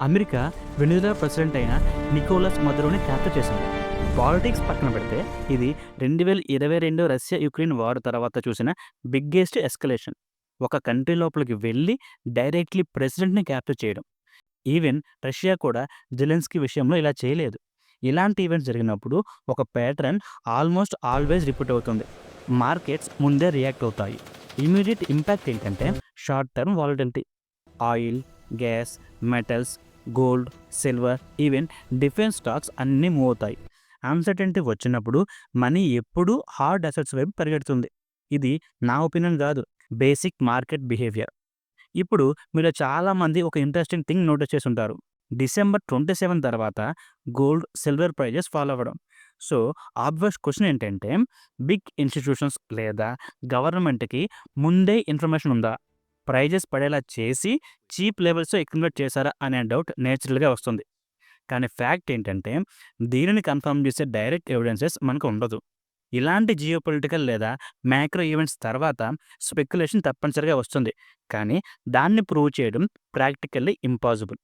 America Venezuela president అయిన Nicholas మదురోని capture చేసింది. Politics పక్కన పెడితే ఇది 2022 రష్యా యుక్రెయిన్ వార్ తర్వాత చూసిన బిగ్గెస్ట్ ఎస్కలేషన్. ఒక కంట్రీ లోపలికి వెళ్ళి డైరెక్ట్లీ ప్రెసిడెంట్ని క్యాప్చర్ చేయడం. ఈవెన్ రష్యా కూడా జెలెన్స్కీ విషయంలో ఇలా చేయలేదు. ఇలాంటి ఈవెంట్స్ జరిగినప్పుడు ఒక ప్యాటర్న్ ఆల్మోస్ట్ ఆల్వేస్ రిపీట్ అవుతుంది. మార్కెట్స్ ముందే రియాక్ట్ అవుతాయి. ఇమీడియట్ ఇంపాక్ట్ ఏంటంటే short term volatility. Oil, gas, metals, gold, silver, even defence stocks అన్నీ మూవ్ అవుతాయి. అన్సర్టెనిటీ వచ్చినప్పుడు మనీ ఎప్పుడూ హార్డ్ అసెట్స్ వైపు పరిగెడుతుంది. ఇది నా ఒపీనియన్ కాదు, బేసిక్ మార్కెట్ బిహేవియర్. ఇప్పుడు మీరు చాలామంది ఒక ఇంట్రెస్టింగ్ థింగ్ నోటీస్ చేసి ఉంటారు. డిసెంబర్ 27 తర్వాత గోల్డ్, సిల్వర్ ప్రైజెస్ ఫాలో అవ్వడం. సో ఆబ్వియస్ క్వశ్చన్ ఏంటంటే, బిగ్ ఇన్స్టిట్యూషన్స్ లేదా గవర్నమెంట్కి ముందే ఇన్ఫర్మేషన్ ఉందా? ప్రైజెస్ పడేలా చేసి చీప్ లెవెల్స్లో అక్యుములేట్ చేశారా అనే డౌట్ నేచురల్గా వస్తుంది. కానీ ఫ్యాక్ట్ ఏంటంటే, దీనిని కన్ఫర్మ్ చేసే డైరెక్ట్ ఎవిడెన్సెస్ మనకు ఉండదు. ఇలాంటి జియోపొలిటికల్ లేదా మ్యాక్రో ఈవెంట్స్ తర్వాత స్పెక్యులేషన్ తప్పనిసరిగా వస్తుంది, కానీ దాన్ని ప్రూవ్ చేయడం ప్రాక్టికల్లీ ఇంపాసిబుల్.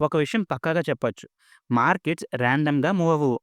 ఒక విషయం పక్కాగా చెప్పొచ్చు, మార్కెట్స్ ర్యాండమ్గా మూవ్ అవ్వవు.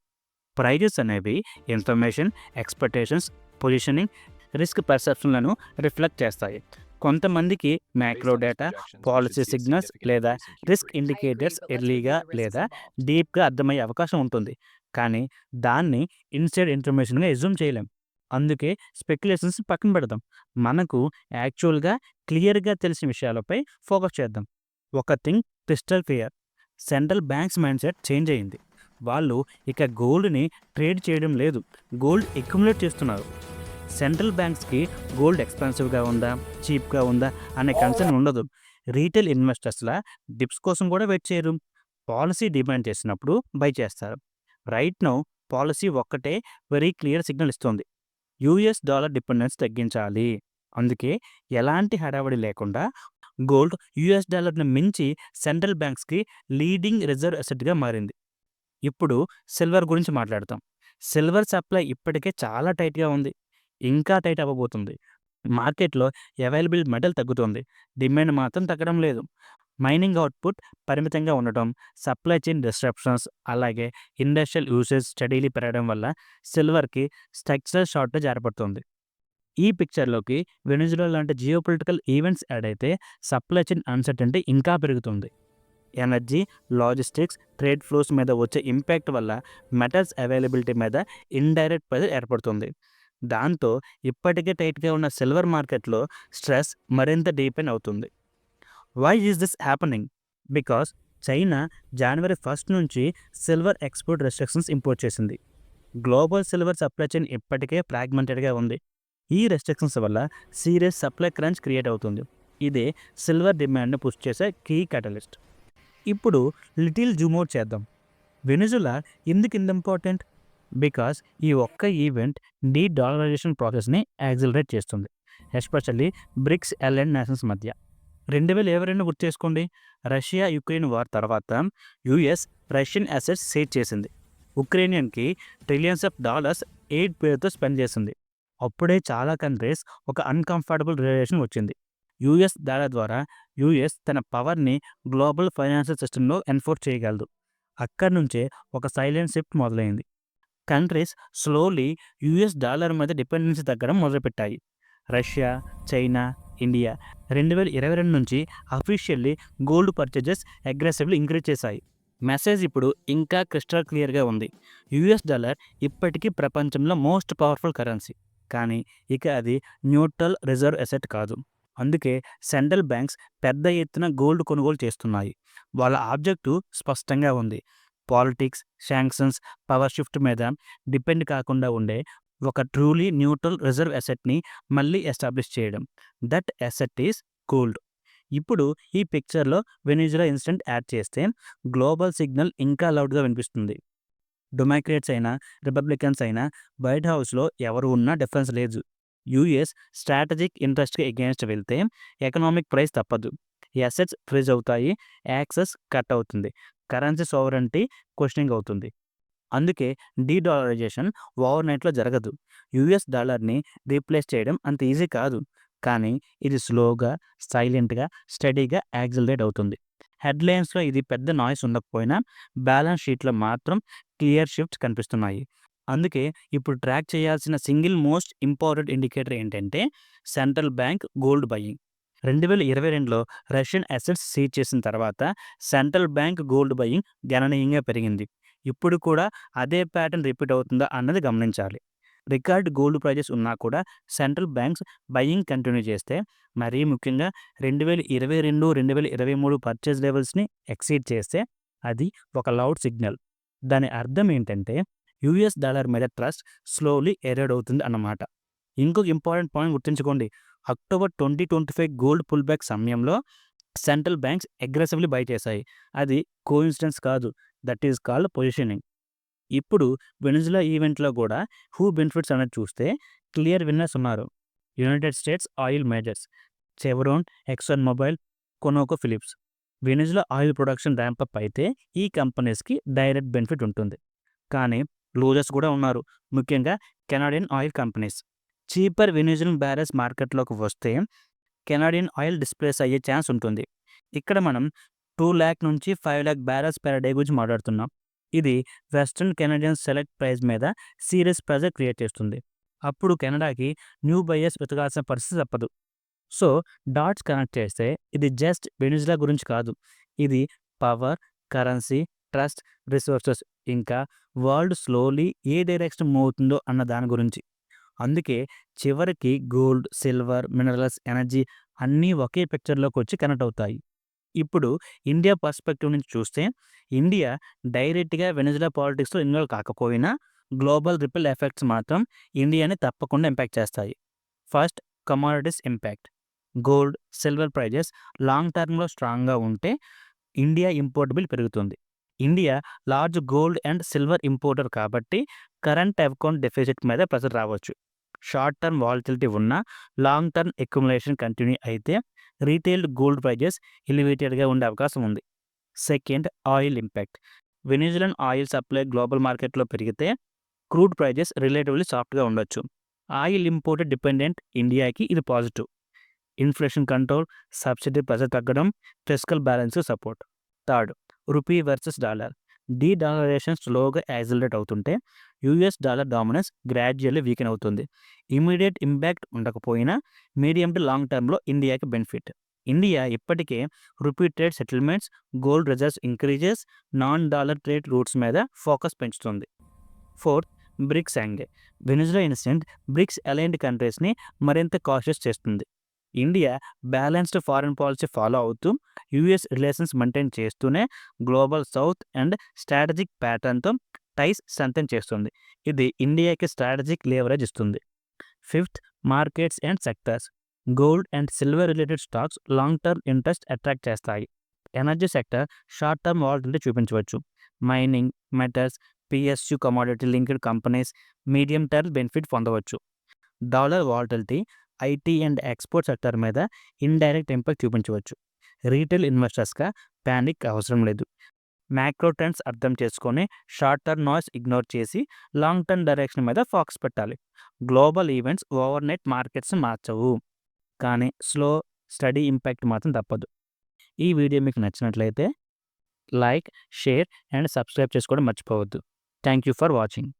ప్రైజెస్ అనేవి ఇన్ఫర్మేషన్, ఎక్స్పెక్టేషన్స్, పొజిషనింగ్, రిస్క్ పర్సెప్షన్లను రిఫ్లెక్ట్ చేస్తాయి. కొంతమందికి మ్యాక్రో డేటా, పాలసీ సిగ్నల్స్ లేదా రిస్క్ ఇండికేటర్స్ ఎర్లీగా లేదా డీప్గా అర్థమయ్యే అవకాశం ఉంటుంది, కానీ దాన్ని ఇన్సైడ్ ఇన్ఫర్మేషన్గా ఎజ్యూమ్ చేయలేం. అందుకే స్పెక్యులేషన్స్ పక్కన పెడదాం. మనకు యాక్చువల్గా క్లియర్గా తెలిసిన విషయాలపై ఫోకస్ చేద్దాం. ఒక thing crystal clear, central banks mind set change అయింది. వాళ్ళు ఇక గోల్డ్ని ట్రేడ్ చేయడం లేదు, గోల్డ్ అక్యుములేట్ చేస్తున్నారు. సెంట్రల్ బ్యాంక్స్కి గోల్డ్ ఎక్స్పెన్సివ్గా ఉందా, చీప్గా ఉందా అనే కన్సర్న్ ఉండదు. రీటైల్ ఇన్వెస్టర్స్లా డిప్స్ కోసం కూడా వెయిట్ చేయరు. పాలసీ డిమాండ్ చేసినప్పుడు బై చేస్తారు. రైట్ నౌ పాలసీ ఒక్కటే వెరీ క్లియర్ సిగ్నల్ ఇస్తుంది, యూఎస్ డాలర్ డిపెండెన్స్ తగ్గించాలి. అందుకే ఎలాంటి హడావడి లేకుండా గోల్డ్ యూఎస్ డాలర్ని మించి సెంట్రల్ బ్యాంక్స్కి లీడింగ్ రిజర్వ్ అసెట్గా మారింది. ఇప్పుడు సిల్వర్ గురించి మాట్లాడతాం. సిల్వర్ సప్లై ఇప్పటికే చాలా టైట్గా ఉంది, ఇంకా టైట్ అవ్వబోతుంది. మార్కెట్లో అవైలబుల్ మెటల్ తగ్గుతుంది, డిమాండ్ మాత్రం తగ్గడం లేదు. మైనింగ్ అవుట్పుట్ పరిమితంగా ఉండటం, సప్లై చైన్ డిస్ట్రప్షన్స్, అలాగే ఇండస్ట్రియల్ యూసేజ్ స్టడీలీ పెరగడం వల్ల సిల్వర్కి స్ట్రక్చరల్ షార్టేజ్ ఏర్పడుతుంది. ఈ పిక్చర్లోకి వెనిజులా లాంటి జియోపొలిటికల్ ఈవెంట్స్ యాడ్ అయితే సప్లై చైన్ అన్సర్టెనిటీ ఇంకా పెరుగుతుంది. ఎనర్జీ, లాజిస్టిక్స్, ట్రేడ్ ఫ్లోస్ మీద వచ్చే ఇంపాక్ట్ వల్ల మెటల్స్ అవైలబిలిటీ మీద ఇండైరెక్ట్ ప్రెజర్ ఏర్పడుతుంది. దాంతో ఇప్పటికే టైట్గా ఉన్న సిల్వర్ మార్కెట్లో స్ట్రెస్ మరింత డీపెన్ అవుతుంది. Why is this happening? Because China జనవరి 1 నుంచి సిల్వర్ ఎక్స్పోర్ట్ రెస్ట్రిక్షన్స్ ఇంపోజ్ చేసింది. గ్లోబల్ సిల్వర్ సప్లై చైన్ ఇప్పటికే ఫ్రాగ్మెంటెడ్గా ఉంది. ఈ రెస్ట్రిక్షన్స్ వల్ల సీరియస్ సప్లై క్రంచ్ క్రియేట్ అవుతుంది. ఇదే సిల్వర్ డిమాండ్ను పుష్ చేసే కీ క్యాటలిస్ట్. ఇప్పుడు లిటిల్ జూమ్ అవుట్ చేద్దాం. వెనిజులా ఎందుకు ఇంత ఇంపార్టెంట్? బికాస్ ఈ ఒక్క ఈవెంట్ డీ డాలరైజేషన్ ప్రాసెస్ని యాక్సిలరేట్ చేస్తుంది, ఎస్పెషల్లీ బ్రిక్స్ ఎల్ఎండ్ నేషన్స్ మధ్య. 2022 గుర్తు చేసుకోండి, రష్యా యుక్రెయిన్ వార్ తర్వాత యుఎస్ రష్యన్ అసెట్స్ సీజ్ చేసింది. ఉక్రెయినియన్కి ట్రిలియన్స్ ఆఫ్ డాలర్స్ ఎయిడ్ పేరుతో స్పెండ్ చేసింది. అప్పుడే చాలా కంట్రీస్ ఒక అన్కంఫర్టబుల్ రిలేషన్ వచ్చింది. యుఎస్ దాడి ద్వారా యుఎస్ తన పవర్ని గ్లోబల్ ఫైనాన్షియల్ సిస్టంలో ఎన్ఫోర్స్ చేయగలదు. అక్కడి నుంచే ఒక సైలెంట్ షిఫ్ట్ మొదలైంది. కంట్రీస్ స్లోలీ యుఎస్ డాలర్ మీద డిపెండెన్సీ తగ్గడం మొదలుపెట్టాయి. రష్యా, చైనా, ఇండియా 2022 నుంచి officially gold purchases aggressively increase చేశాయి. మెసేజ్ ఇప్పుడు ఇంకా క్రిస్టల్ క్లియర్గా ఉంది, యుఎస్ డాలర్ ఇప్పటికీ ప్రపంచంలో మోస్ట్ పవర్ఫుల్ కరెన్సీ, కానీ ఇక అది న్యూట్రల్ రిజర్వ్ అసెట్ కాదు. అందుకే సెంట్రల్ బ్యాంక్స్ పెద్ద ఎత్తున గోల్డ్ కొనుగోలు చేస్తున్నాయి. వాళ్ళ ఆబ్జెక్టివ్ స్పష్టంగా ఉంది, పాలిటిక్స్, శాంక్షన్స్, పవర్ షిఫ్ట్ మీద డిపెండ్ కాకుండా ఉండే ఒక ట్రూలీ న్యూట్రల్ రిజర్వ్ అసెట్ని మళ్ళీ ఎస్టాబ్లిష్ చేయడం. That asset is gold. ఇప్పుడు ఈ పిక్చర్లో వెనిజులా ఇన్సిడెంట్ యాడ్ చేస్తే గ్లోబల్ సిగ్నల్ ఇంకా లౌడ్గా వినిపిస్తుంది. డెమోక్రాట్స్ అయినా రిపబ్లికన్స్ అయినా వైట్ హౌస్లో ఎవరు ఉన్నా డిఫరెన్స్ లేదు. యూఎస్ స్ట్రాటజిక్ ఇంట్రెస్ట్కి ఎగెన్స్ట్ వెళ్తే ఎకనామిక్ ప్రైస్ తప్పదు, అసెట్స్ ఫ్రీజ్ అవుతాయి, యాక్సెస్ కట్ అవుతుంది, కరెన్సీ సోవరెంటీ క్వశ్చనింగ్ అవుతుంది. అందుకే డీ డాలరైజేషన్ ఓవర్ నైట్లో జరగదు. యుఎస్ డాలర్ని రీప్లేస్ చేయడం అంత ఈజీ కాదు, కానీ ఇది స్లోగా, సైలెంట్గా, స్టడీగా యాక్సిలరేట్ అవుతుంది. హెడ్‌లైన్స్‌లో ఇది పెద్ద నాయిస్ ఉండకపోయినా బ్యాలెన్స్ షీట్‌లో మాత్రం క్లియర్ షిఫ్ట్స్ కనిపిస్తున్నాయి. అందుకే ఇప్పుడు ట్రాక్ చేయాల్సిన సింగిల్ మోస్ట్ ఇంపార్టెంట్ ఇండికేటర్ ఏంటంటే సెంట్రల్ బ్యాంక్ గోల్డ్ బయింగ్. 2022లో రష్యన్ అసెట్స్ సీజ్ చేసిన తర్వాత సెంట్రల్ బ్యాంక్ గోల్డ్ బయింగ్ గణనీయంగా పెరిగింది. ఇప్పుడు కూడా అదే ప్యాటర్న్ రిపీట్ అవుతుందా అన్నది గమనించాలి. రికార్డ్ గోల్డ్ ప్రైజెస్ ఉన్నా కూడా సెంట్రల్ బ్యాంక్స్ బయింగ్ కంటిన్యూ చేస్తే, మరీ ముఖ్యంగా 2022, 2023 పర్చేజ్ లెవెల్స్‌ని ఎక్సీడ్ చేస్తే అది ఒక లౌడ్ సిగ్నల్. దాని అర్థం ఏంటంటే యూఎస్ డాలర్ మీద ట్రస్ట్ స్లోలీ ఎరోడ్ అవుతుంది అన్నమాట. ఇంకొక ఇంపార్టెంట్ పాయింట్ గుర్తుంచుకోండి. అక్టోబర్ 2025 గోల్డ్ పుల్‌బ్యాక్ సమయంలో సెంట్రల్ బ్యాంక్స్ అగ్రెసివ్‌లీ బై చేశాయి. అది కోయిన్సిడెన్స్ కాదు. That is called positioning. ఇప్పుడు వెనిజులా ఈవెంట్‌లో కూడా హూ బెనిఫిట్స్ అనేది చూస్తే క్లియర్ విన్నర్స్ ఉన్నారు. United States oil majors Chevron, Exxon Mobil, Conoco Phillips. Venezuela oil production ramp up అయితే ఈ కంపెనీస్‌కి డైరెక్ట్ బెనిఫిట్ ఉంటుంది. కానీ లూజర్స్ కూడా ఉన్నారు. ముఖ్యంగా Canadian oil companies. Cheaper వెనిజులన్ barrels మార్కెట్‌లోకి వస్తే కెనడియన్ ఆయిల్ డిస్ప్లేస్ అయ్యే ఛాన్స్ ఉంటుంది. ఇక్కడ మనం 2,00,000 నుంచి 5,00,000 బ్యారెల్స్ పెర్ డే గురించి మాట్లాడుతున్నాం. ఇది వెస్టర్న్ కెనడియన్ సెలెక్ట్ ప్రైస్ మీద సీరియస్ ప్రెజర్ క్రియేట్ చేస్తుంది. అప్పుడు కెనడాకి న్యూ బయర్స్ వెతకాల్సిన పరిస్థితి తప్పదు. సో, డాట్స్ కనెక్ట్ చేస్తే ఇది జస్ట్ వెనిజులా గురించి కాదు. ఇది పవర్, కరెన్సీ, ట్రస్ట్, రిసోర్సెస్ ఇంకా వరల్డ్ స్లోలీ ఏ డైరెక్షన్ మూవ్ అవుతుందో అన్న దాని గురించి. అందుకే చివరికి గోల్డ్, సిల్వర్, మినరల్స్, ఎనర్జీ అన్నీ ఒకే పిక్చర్‌లోకి వచ్చి కనెక్ట్ అవుతాయి. ఇప్పుడు ఇండియా పర్స్పెక్టివ్ నుంచి చూస్తే ఇండియా డైరెక్ట్‌గా వెనిజులా పాలిటిక్స్‌లో ఇన్వాల్వ్ కాకపోయినా గ్లోబల్ రిపుల్ ఎఫెక్ట్స్ మాత్రం ఇండియాని తప్పకుండా ఇంపాక్ట్ చేస్తాయి. First, commodities impact. Gold, silver prices long టర్మ్‌లో స్ట్రాంగ్‌గా ఉంటే ఇండియా ఇంపోర్ట్ బిల్ పెరుగుతుంది. India large gold and silver importer కాబట్టి కరెంట్ అకౌంట్ డెఫిసిట్ మీద ప్రెషర్ రావచ్చు. షార్ట్ టర్మ్ వాలటిలిటీ ఉన్నా లాంగ్ టర్మ్ అక్యుములేషన్ కంటిన్యూ అయితే రీటైల్ గోల్డ్ ప్రైజెస్ ఎలివేటెడ్‌గా ఉండే అవకాశం ఉంది. Second, oil impact. Venezuelan oil supply global మార్కెట్‌లో పెరిగితే క్రూడ్ ప్రైజెస్ రిలేటివ్‌లీ సాఫ్ట్‌గా ఉండొచ్చు. ఆయిల్ ఇంపోర్ట్ డిపెండెంట్ ఇండియాకి ఇది positive. Inflation control, subsidy pressure తగ్గడం, fiscal balance support. Third, rupee versus dollar. Dedollarisation స్లోగా యాక్సిలరేట్ అవుతుంటే US dollar dominance gradually weaken అవుతుంది. ఇమీడియట్ ఇంపాక్ట్ ఉండకపోయినా మీడియం టు లాంగ్ టర్మ్‌లో ఇండియాకి బెనిఫిట్. ఇండియా ఇప్పటికే rupee trade settlements, gold reserves increases, non dollar trade routes మీద focus పెంచుతుంది. Fourth, BRICS angle. Venezuela incident BRICS aligned కంట్రీస్‌ని మరింత కాషియస్ చేస్తుంది. India balanced foreign policy follow అవుతూ యూఎస్ రిలేషన్స్ మెయింటైన్ చేస్తూనే గ్లోబల్ సౌత్ అండ్ స్ట్రాటజిక్ ప్యాటర్న్‌తో ties strengthen చేస్తుంది. ఇది ఇండియాకి స్ట్రాటజిక్ లేవరేజ్ ఇస్తుంది. Fifth, markets and sectors. Gold and silver related stocks long term interest attract చేస్తాయి. Energy sector short term volatility చూపించవచ్చు. Mining, metals, PSU commodity linked companies medium term benefit పొందవచ్చు. Dollar volatility IT and export sector మీద indirect impact చూపించవచ్చు. Retail ఇన్వెస్టర్స్‌గా panic అవసరం లేదు. Macro trends అర్థం చేసుకొని షార్ట్ టర్మ్ నాయిస్ ఇగ్నోర్ చేసి లాంగ్ టర్మ్ డైరెక్షన్ మీద ఫోకస్ పెట్టాలి. గ్లోబల్ ఈవెంట్స్ ఓవర్‌నైట్ మార్కెట్స్‌ని మార్చవు. కానీ స్లో, స్టడీ ఇంపాక్ట్ మాత్రం తప్పదు. ఈ వీడియో మీకు నచ్చినట్లయితే లైక్, షేర్ అండ్ సబ్స్క్రైబ్ చేసుకోవడం మర్చిపోవద్దు. Thank you for watching.